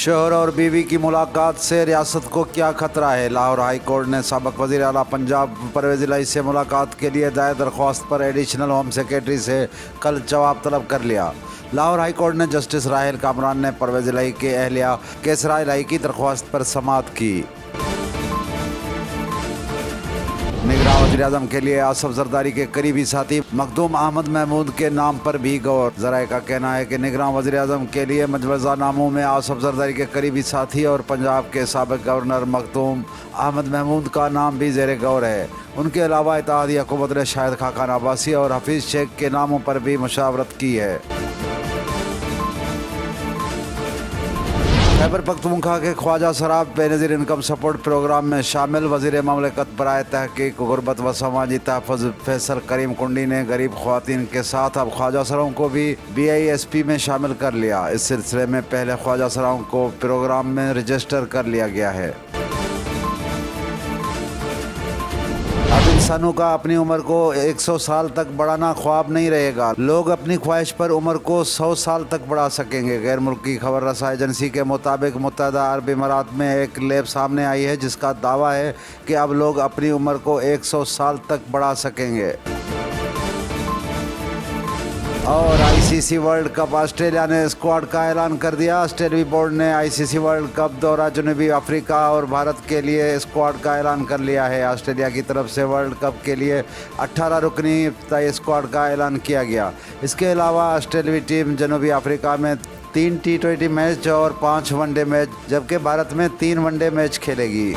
शोहर और बीवी की मुलाकात से रियासत को क्या खतरा है। लाहौर हाई कोर्ट ने साबिक वज़ीर आला पंजाब परवेज़ इलाही से मुलाकात के लिए दायर दरख्वास्त पर एडिशनल होम सेक्रेटरी से कल जवाब तलब कर लिया। लाहौर हाई कोर्ट ने जस्टिस राहेल कामरान ने परवेज़ इलाही के अहलिया केसरा इलाही की दरख्वास्त पर समाअत की। निगरान वज़ीर-ए-आज़म के लिए आसफ जरदारी के करीबी साथी मखदूम अहमद महमूद के नाम पर भी गौर। ज़राए का कहना है कि निगरान वज़ीर-ए-आज़म के लिए मजवज़ा नामों में आसफ जरदारी के करीबी साथी और पंजाब के साबिक़ गवर्नर मखदूम अहमद महमूद का नाम भी ज़ेरे गौर है। उनके अलावा इत्तेहादी हुकूमत ने शाहिद खाकान अब्बासी और हफीज़ शेख के नामों पर भी मुशावरत की है। खैबर पख्तूनख्वा के ख्वाजा सराब बेनज़ीर इनकम सपोर्ट प्रोग्राम में शामिल वज़ीर ममलकत बराए तहक़ीक़ गुरबत व समाजी तहफ़्फ़ुज़ फैसल करीम कुंडी ने गरीब ख़वातीन के साथ अब ख्वाजा सराओं को भी BISP में शामिल कर लिया। इस सिलसिले में पहले ख्वाजा सराओं को प्रोग्राम में रजिस्टर कर लिया गया है। अब इंसानों का अपनी उम्र को 100 साल तक बढ़ाना ख्वाब नहीं रहेगा। लोग अपनी ख्वाहिश पर उम्र को 100 साल तक बढ़ा सकेंगे। गैर मुल्की खबर रसाई एजेंसी के मुताबिक मुत्तहदा अरब इमारात में एक लैब सामने आई है जिसका दावा है कि अब लोग अपनी उम्र को 100 साल तक बढ़ा सकेंगे। और ICC वर्ल्ड कप ऑस्ट्रेलिया ने स्क्वाड का ऐलान कर दिया। ऑस्ट्रेलियाई बोर्ड ने ICC वर्ल्ड कप दौरा जनूबी अफ्रीका और भारत के लिए स्क्वाड का ऐलान कर लिया है। ऑस्ट्रेलिया की तरफ से वर्ल्ड कप के लिए 18 रुकनी इब्तदाई स्क्वाड का ऐलान किया गया। इसके अलावा ऑस्ट्रेलियाई टीम जनूबी अफ्रीका में 3 T20 मैच और 5 वनडे मैच जबकि भारत में 3 वनडे मैच खेलेगी।